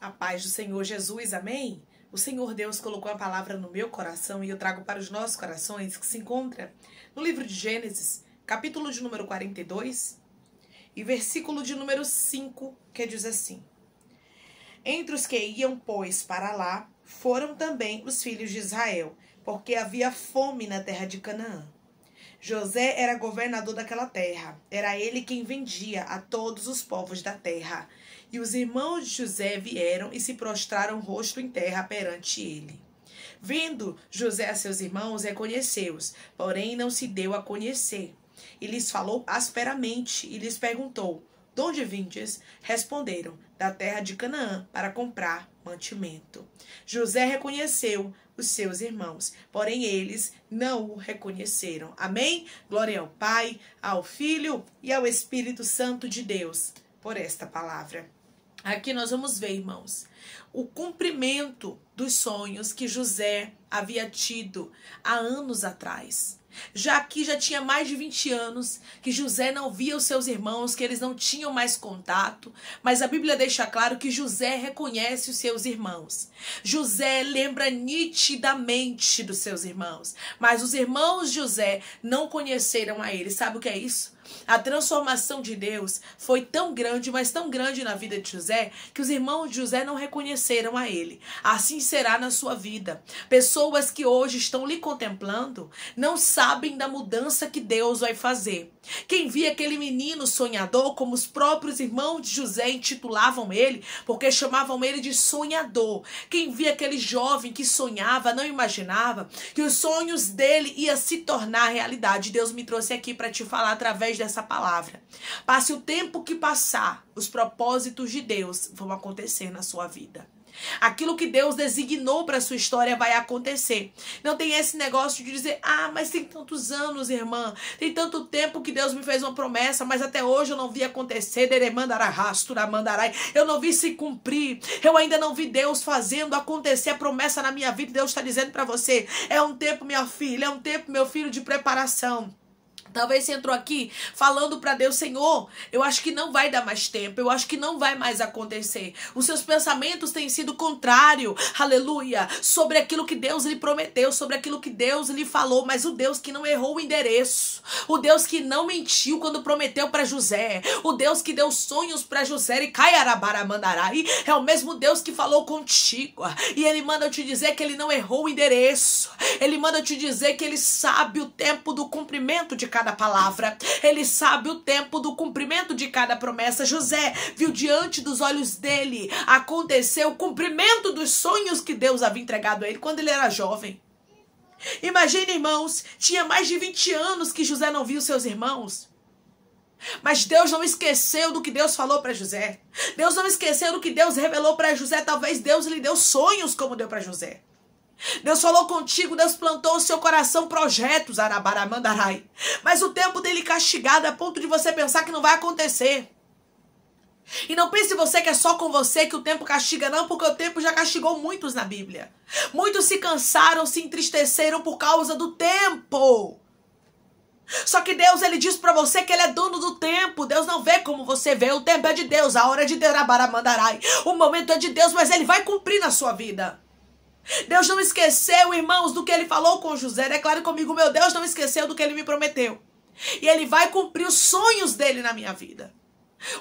A paz do Senhor Jesus, amém? O Senhor Deus colocou a palavra no meu coração e eu trago para os nossos corações, que se encontra no livro de Gênesis, capítulo de número 42 e versículo de número 5, que diz assim: Entre os que iam, pois, para lá, foram também os filhos de Israel, porque havia fome na terra de Canaã. José era governador daquela terra. Era ele quem vendia a todos os povos da terra. E os irmãos de José vieram e se prostraram rosto em terra perante ele. Vendo José a seus irmãos, reconheceu-os, porém não se deu a conhecer. E lhes falou asperamente e lhes perguntou: De onde vindes? Responderam: Da terra de Canaã, para comprar mantimento. José reconheceu os seus irmãos, porém eles não o reconheceram. Amém? Glória ao Pai, ao Filho e ao Espírito Santo de Deus por esta palavra. Aqui nós vamos ver, irmãos, o cumprimento dos sonhos que José havia tido há anos atrás. Já tinha mais de 20 anos que José não via os seus irmãos, que eles não tinham mais contato, mas a Bíblia deixa claro que José reconhece os seus irmãos. José lembra nitidamente dos seus irmãos, mas os irmãos de José não conheceram a ele. Sabe o que é isso? A transformação de Deus foi tão grande, mas tão grande na vida de José, que os irmãos de José não reconheceram a ele. Assim será na sua vida. Pessoas que hoje estão lhe contemplando não sabem da mudança que Deus vai fazer. Quem via aquele menino sonhador, como os próprios irmãos de José intitulavam ele, porque chamavam ele de sonhador. Quem via aquele jovem que sonhava, não imaginava que os sonhos dele iam se tornar realidade. Deus me trouxe aqui para te falar através dessa palavra. Passe o tempo que passar, os propósitos de Deus vão acontecer na sua vida. Aquilo que Deus designou para a sua história vai acontecer. Não tem esse negócio de dizer: mas tem tantos anos, irmã, tem tanto tempo que Deus me fez uma promessa, mas até hoje eu não vi acontecer. Eu não vi se cumprir. Eu ainda não vi Deus fazendo acontecer a promessa na minha vida. Deus está dizendo para você: é um tempo, minha filha, é um tempo, meu filho, de preparação. Talvez você entrou aqui falando para Deus: Senhor, eu acho que não vai dar mais tempo, eu acho que não vai mais acontecer. Os seus pensamentos têm sido contrário, aleluia, sobre aquilo que Deus lhe prometeu, sobre aquilo que Deus lhe falou, mas o Deus que não errou o endereço, o Deus que não mentiu quando prometeu para José, o Deus que deu sonhos para José e Caiarabaramandarai, é o mesmo Deus que falou contigo, e Ele manda eu te dizer que Ele não errou o endereço, Ele manda eu te dizer que Ele sabe o tempo do cumprimento de cada palavra, Ele sabe o tempo do cumprimento de cada promessa. José viu diante dos olhos dele acontecer o cumprimento dos sonhos que Deus havia entregado a ele quando ele era jovem. Imagine, irmãos, tinha mais de 20 anos que José não viu seus irmãos. Mas Deus não esqueceu do que Deus falou para José. Deus não esqueceu do que Deus revelou para José. Talvez Deus lhe deu sonhos como deu para José. Deus falou contigo, Deus plantou no seu coração projetos, Arabaramandarai. Mas o tempo dele castigado a ponto de você pensar que não vai acontecer. E não pense você que é só com você que o tempo castiga, não, porque o tempo já castigou muitos na Bíblia. Muitos se cansaram, se entristeceram por causa do tempo. Só que Deus, Ele diz pra você que Ele é dono do tempo. Deus não vê como você vê. O tempo é de Deus, a hora é de Deus, Arabaramandarai. O momento é de Deus, mas Ele vai cumprir na sua vida. Deus não esqueceu, irmãos, do que Ele falou com José. Declare comigo: meu Deus não esqueceu do que Ele me prometeu. E Ele vai cumprir os sonhos dEle na minha vida.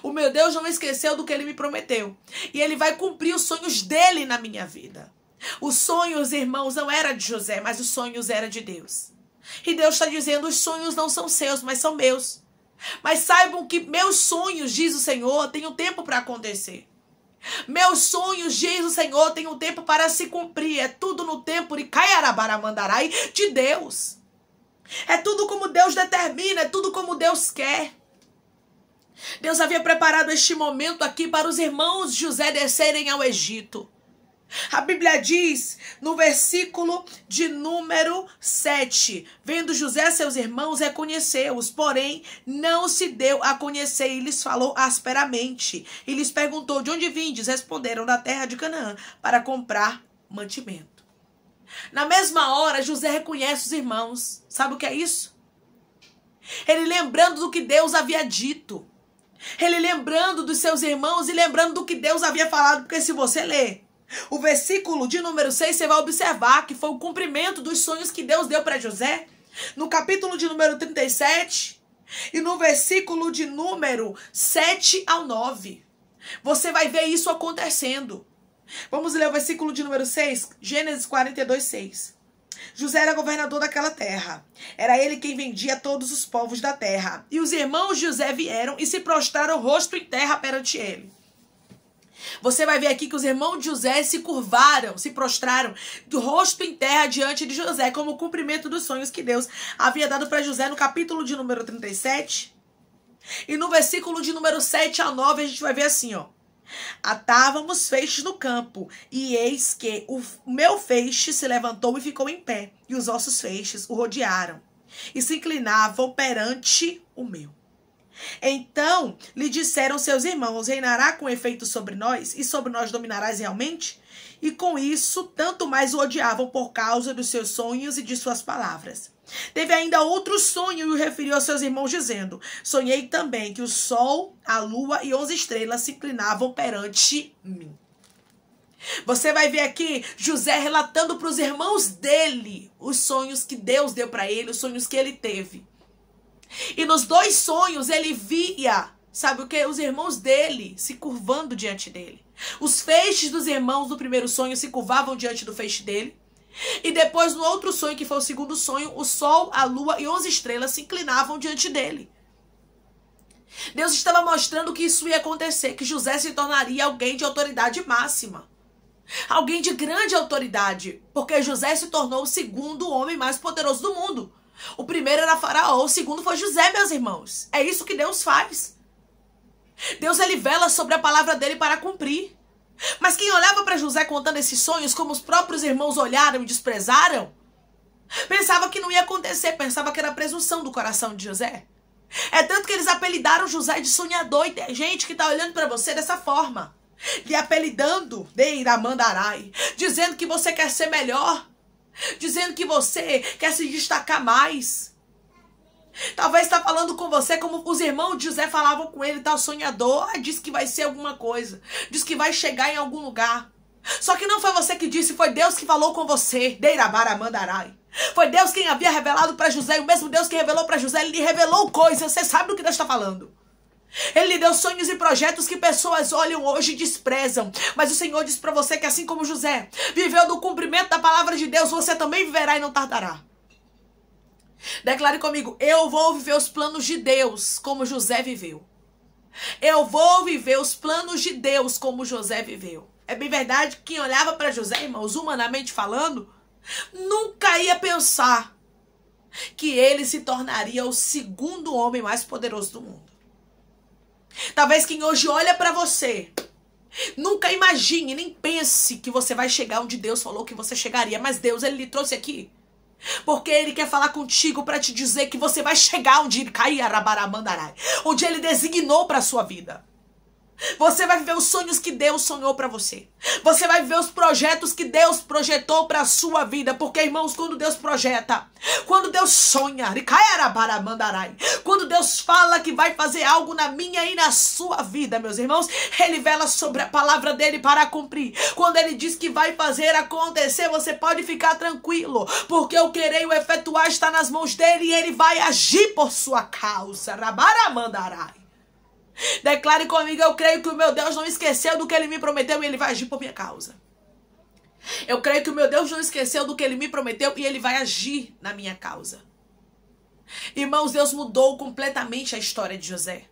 O meu Deus não esqueceu do que Ele me prometeu. E Ele vai cumprir os sonhos dEle na minha vida. Os sonhos, irmãos, não era de José, mas os sonhos eram de Deus. E Deus está dizendo: os sonhos não são seus, mas são meus. Mas saibam que meus sonhos, diz o Senhor, têm um tempo para acontecer. Meus sonhos, diz o Senhor, tem um tempo para se cumprir. É tudo no tempo de Caiarabaramandarai de Deus. É tudo como Deus determina, é tudo como Deus quer. Deus havia preparado este momento aqui para os irmãos de José descerem ao Egito. A Bíblia diz no versículo de número 7: Vendo José seus irmãos, reconheceu-os, porém não se deu a conhecer, e lhes falou asperamente. E lhes perguntou: De onde vindes? Responderam: Da terra de Canaã, para comprar mantimento. Na mesma hora, José reconhece os irmãos. Sabe o que é isso? Ele lembrando do que Deus havia dito. Ele lembrando dos seus irmãos e lembrando do que Deus havia falado. Porque se você ler o versículo de número 6, você vai observar que foi o cumprimento dos sonhos que Deus deu para José. No capítulo de número 37 e no versículo de número 7 ao 9. Você vai ver isso acontecendo. Vamos ler o versículo de número 6, Gênesis 42, 6. José era governador daquela terra. Era ele quem vendia todos os povos da terra. E os irmãos de José vieram e se prostraram rosto em terra perante ele. Você vai ver aqui que os irmãos de José se curvaram, se prostraram do rosto em terra diante de José, como cumprimento dos sonhos que Deus havia dado para José no capítulo de número 37. E no versículo de número 7 a 9 a gente vai ver assim, ó. Atávamos feixes no campo, e eis que o meu feixe se levantou e ficou em pé, e os vossos feixes o rodearam, e se inclinavam perante o meu. Então lhe disseram seus irmãos: reinará com efeito sobre nós, e sobre nós dominarás realmente? E com isso, tanto mais o odiavam por causa dos seus sonhos e de suas palavras. Teve ainda outro sonho e o referiu aos seus irmãos, dizendo: sonhei também que o sol, a lua e 11 estrelas se inclinavam perante mim. Você vai ver aqui José relatando para os irmãos dele os sonhos que Deus deu para ele, os sonhos que ele teve. E nos dois sonhos ele via, sabe o que? Os irmãos dele se curvando diante dele. Os feixes dos irmãos do primeiro sonho se curvavam diante do feixe dele. E depois, no outro sonho, que foi o segundo sonho, o sol, a lua e 11 estrelas se inclinavam diante dele. Deus estava mostrando que isso ia acontecer, que José se tornaria alguém de autoridade máxima. Alguém de grande autoridade, porque José se tornou o segundo homem mais poderoso do mundo. O primeiro era Faraó, o segundo foi José, meus irmãos. É isso que Deus faz. Deus, ele vela sobre a palavra dele para cumprir. Mas quem olhava para José contando esses sonhos, como os próprios irmãos olharam e desprezaram, pensava que não ia acontecer, pensava que era presunção do coração de José. É tanto que eles apelidaram José de sonhador, e tem gente que está olhando para você dessa forma, lhe apelidando de Iramandarai, dizendo que você quer ser melhor, dizendo que você quer se destacar mais. Talvez está falando com você como os irmãos de José falavam com ele, tal sonhador, diz que vai ser alguma coisa, diz que vai chegar em algum lugar. Só que não foi você que disse, foi Deus que falou com você. Deirabaramandarai. Foi Deus quem havia revelado para José, e o mesmo Deus que revelou para José, ele lhe revelou coisas. Você sabe do que Deus está falando. Ele lhe deu sonhos e projetos que pessoas olham hoje e desprezam. Mas o Senhor diz para você que assim como José viveu do cumprimento da palavra de Deus, você também viverá e não tardará. Declare comigo: eu vou viver os planos de Deus como José viveu. Eu vou viver os planos de Deus como José viveu. É bem verdade que quem olhava para José, irmãos, humanamente falando, nunca ia pensar que ele se tornaria o segundo homem mais poderoso do mundo. Talvez quem hoje olha para você nunca imagine, nem pense que você vai chegar onde Deus falou que você chegaria. Mas Deus, ele lhe trouxe aqui porque ele quer falar contigo para te dizer que você vai chegar onde ele onde ele designou para a sua vida. Você vai viver os sonhos que Deus sonhou para você. Você vai viver os projetos que Deus projetou para a sua vida. Porque, irmãos, quando Deus projeta, quando Deus sonha, quando Deus fala que vai fazer algo na minha e na sua vida, meus irmãos, ele vela sobre a palavra dele para cumprir. Quando ele diz que vai fazer acontecer, você pode ficar tranquilo, porque o querer e o efetuar está nas mãos dele e ele vai agir por sua causa. Declare comigo: eu creio que o meu Deus não esqueceu do que ele me prometeu e ele vai agir por minha causa. Eu creio que o meu Deus não esqueceu do que ele me prometeu e ele vai agir na minha causa. Irmãos, Deus mudou completamente a história de José.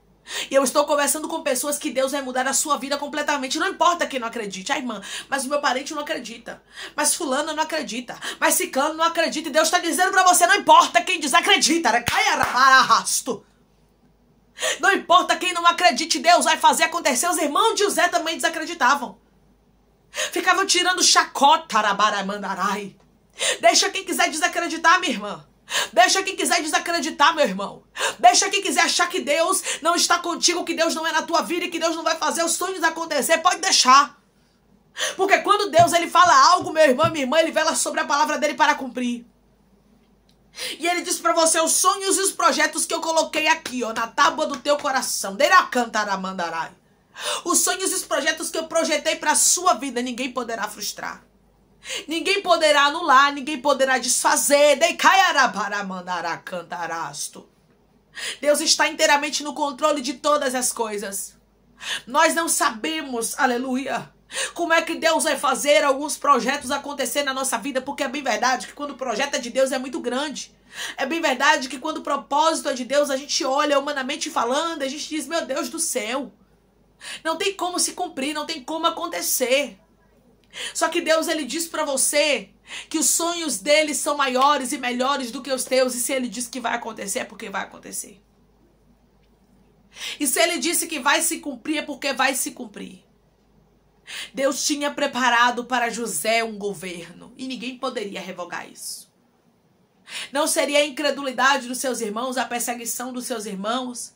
E eu estou conversando com pessoas que Deus vai mudar a sua vida completamente. Não importa quem não acredite. Ah, irmã, mas o meu parente não acredita. Mas fulano não acredita. Mas ciclano não acredita. E Deus está dizendo para você: não importa quem desacredita. Não importa quem não acredite, Deus vai fazer acontecer. Os irmãos de José também desacreditavam. Ficavam tirando chacota. Deixa quem quiser desacreditar, minha irmã. Deixa quem quiser desacreditar, meu irmão. Deixa quem quiser achar que Deus não está contigo, que Deus não é na tua vida e que Deus não vai fazer os sonhos acontecer. Pode deixar. Porque quando Deus ele fala algo, meu irmão, minha irmã, ele vela sobre a palavra dele para cumprir. E ele diz para você: os sonhos e os projetos que eu coloquei aqui, ó, na tábua do teu coração. Os sonhos e os projetos que eu projetei para a sua vida, ninguém poderá frustrar. Ninguém poderá anular, ninguém poderá desfazer. Deus está inteiramente no controle de todas as coisas. Nós não sabemos, aleluia, como é que Deus vai fazer alguns projetos acontecer na nossa vida, porque é bem verdade que quando o projeto é de Deus é muito grande. É bem verdade que quando o propósito é de Deus, a gente olha humanamente falando, a gente diz: meu Deus do céu, não tem como se cumprir, não tem como acontecer. Só que Deus, ele diz para você que os sonhos dele são maiores e melhores do que os teus. E se ele diz que vai acontecer, é porque vai acontecer. E se ele disse que vai se cumprir, é porque vai se cumprir. Deus tinha preparado para José um governo e ninguém poderia revogar isso. Não seria a incredulidade dos seus irmãos, a perseguição dos seus irmãos.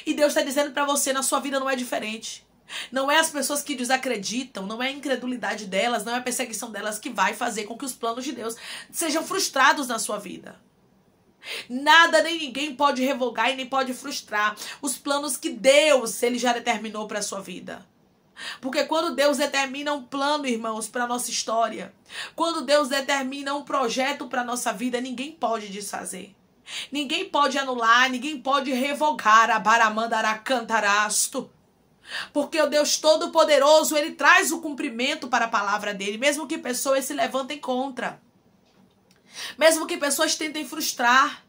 E Deus está dizendo para você: na sua vida não é diferente. Não é as pessoas que desacreditam, não é a incredulidade delas, não é a perseguição delas que vai fazer com que os planos de Deus sejam frustrados na sua vida. Nada nem ninguém pode revogar e nem pode frustrar os planos que Deus, ele já determinou para a sua vida. Porque quando Deus determina um plano, irmãos, para a nossa história, quando Deus determina um projeto para a nossa vida, ninguém pode desfazer. Ninguém pode anular, ninguém pode revogar. Porque o Deus Todo-Poderoso, ele traz o cumprimento para a palavra dele, mesmo que pessoas se levantem contra. Mesmo que pessoas tentem frustrar.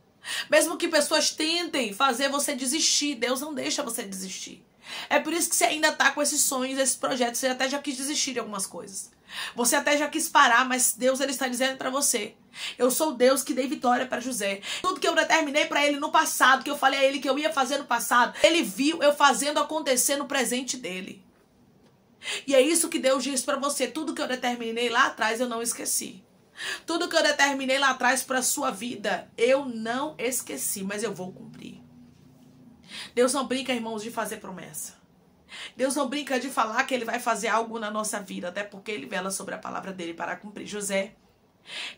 Mesmo que pessoas tentem fazer você desistir. Deus não deixa você desistir. É por isso que você ainda está com esses sonhos, esses projetos. Você até já quis desistir de algumas coisas. Você até já quis parar, mas Deus, ele está dizendo para você: eu sou o Deus que dei vitória para José. Tudo que eu determinei para ele no passado, que eu falei a ele que eu ia fazer no passado, ele viu eu fazendo acontecer no presente dele. E é isso que Deus diz para você: tudo que eu determinei lá atrás, eu não esqueci. Tudo que eu determinei lá atrás para a sua vida, eu não esqueci, mas eu vou cumprir. Deus não brinca, irmãos, de fazer promessa. Deus não brinca de falar que ele vai fazer algo na nossa vida, até porque ele vela sobre a palavra dele para cumprir. José,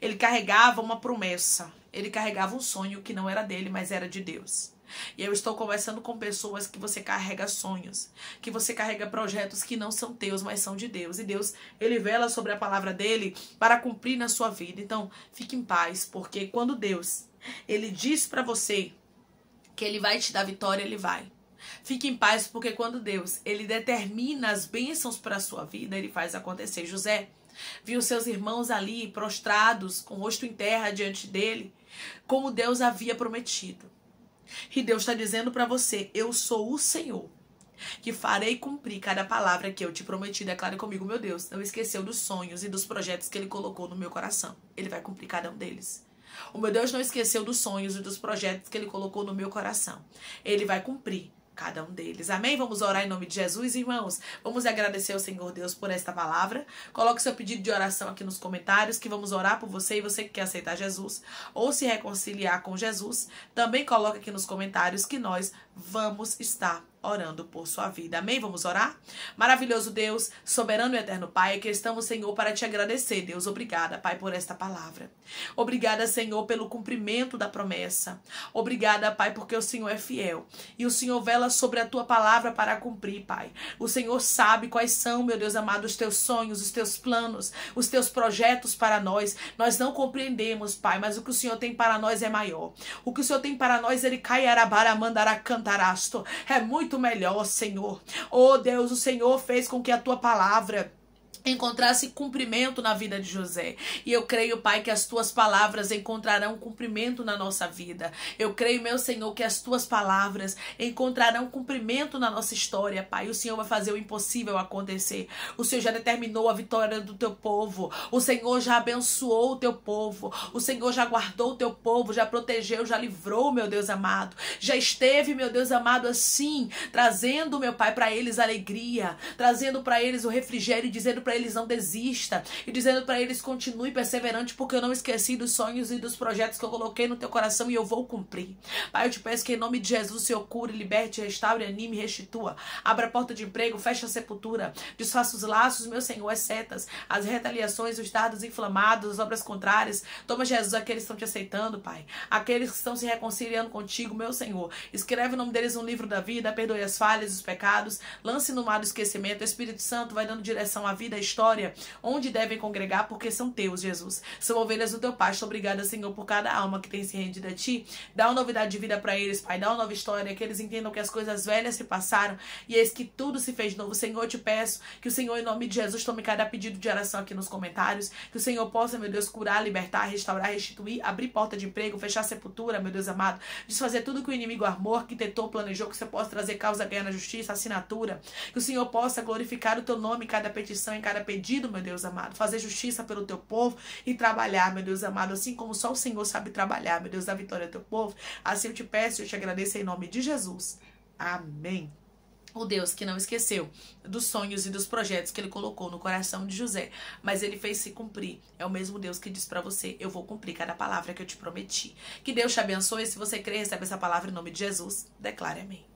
ele carregava uma promessa, ele carregava um sonho que não era dele, mas era de Deus. E eu estou conversando com pessoas que você carrega sonhos, que você carrega projetos que não são teus, mas são de Deus. E Deus, ele vela sobre a palavra dele para cumprir na sua vida. Então, fique em paz, porque quando Deus, ele diz para você que ele vai te dar vitória, ele vai. Fique em paz, porque quando Deus, ele determina as bênçãos para a sua vida, ele faz acontecer. José viu seus irmãos ali prostrados, com o rosto em terra diante dele, como Deus havia prometido. E Deus está dizendo para você: eu sou o Senhor, que farei cumprir cada palavra que eu te prometi. Declare comigo: meu Deus não esqueceu dos sonhos e dos projetos que ele colocou no meu coração. Ele vai cumprir cada um deles. O meu Deus não esqueceu dos sonhos e dos projetos que ele colocou no meu coração. Ele vai cumprir cada um deles. Amém? Vamos orar em nome de Jesus, irmãos. Vamos agradecer ao Senhor Deus por esta palavra. Coloque seu pedido de oração aqui nos comentários, que vamos orar por você. E você que quer aceitar Jesus ou se reconciliar com Jesus, também coloque aqui nos comentários que nós vamos estar orando por sua vida. Amém? Vamos orar? Maravilhoso Deus, soberano e eterno Pai, que estamos, Senhor, para te agradecer, Deus. Obrigada, Pai, por esta palavra. Obrigada, Senhor, pelo cumprimento da promessa. Obrigada, Pai, porque o Senhor é fiel. E o Senhor vela sobre a tua palavra para cumprir, Pai. O Senhor sabe quais são, meu Deus amado, os teus sonhos, os teus planos, os teus projetos para nós. Nós não compreendemos, Pai, mas o que o Senhor tem para nós é maior. O que o Senhor tem para nós, ele cai arabara mandará cantarasto. É muito melhor, Senhor. Oh Deus, o Senhor fez com que a tua palavra encontrasse cumprimento na vida de José. E eu creio, Pai, que as tuas palavras encontrarão cumprimento na nossa vida. Eu creio, meu Senhor, que as tuas palavras encontrarão cumprimento na nossa história, Pai. O Senhor vai fazer o impossível acontecer. O Senhor já determinou a vitória do teu povo. O Senhor já abençoou o teu povo. O Senhor já guardou o teu povo, já protegeu, já livrou, meu Deus amado. Já esteve, meu Deus amado, assim, trazendo, meu Pai, para eles alegria, trazendo para eles o refrigério e dizendo para para eles não desista e dizendo para eles continue perseverante, porque eu não esqueci dos sonhos e dos projetos que eu coloquei no teu coração e eu vou cumprir. Pai, eu te peço que em nome de Jesus o Senhor cure, liberte, restaure, anime, restitua. Abra a porta de emprego, fecha a sepultura, desfaça os laços, meu Senhor, as setas, as retaliações, os dardos inflamados, as obras contrárias. Toma, Jesus, aqueles que estão te aceitando, Pai. Aqueles que estão se reconciliando contigo, meu Senhor. Escreve o nome deles no livro da vida, perdoe as falhas, os pecados, lance no mar do esquecimento. O Espírito Santo vai dando direção à vida, à história, onde devem congregar, porque são teus, Jesus. São ovelhas do teu pasto. Obrigada, Senhor, por cada alma que tem se rendido a ti. Dá uma novidade de vida para eles, Pai. Dá uma nova história, que eles entendam que as coisas velhas se passaram e eis que tudo se fez novo. Senhor, eu te peço que o Senhor, em nome de Jesus, tome cada pedido de oração aqui nos comentários. Que o Senhor possa, meu Deus, curar, libertar, restaurar, restituir, abrir porta de emprego, fechar a sepultura, meu Deus amado. Desfazer tudo que o inimigo armou, arquitetou, planejou, que você possa trazer causa, ganha na justiça, assinatura. Que o Senhor possa glorificar o teu nome em cada petição, em cada pedido, meu Deus amado. Fazer justiça pelo teu povo e trabalhar, meu Deus amado, assim como só o Senhor sabe trabalhar, meu Deus, da vitória do teu povo. Assim eu te peço e eu te agradeço em nome de Jesus. Amém. O Deus que não esqueceu dos sonhos e dos projetos que ele colocou no coração de José, mas ele fez se cumprir. É o mesmo Deus que diz pra você: eu vou cumprir cada palavra que eu te prometi. Que Deus te abençoe. Se você crê, recebe essa palavra em nome de Jesus. Declare amém.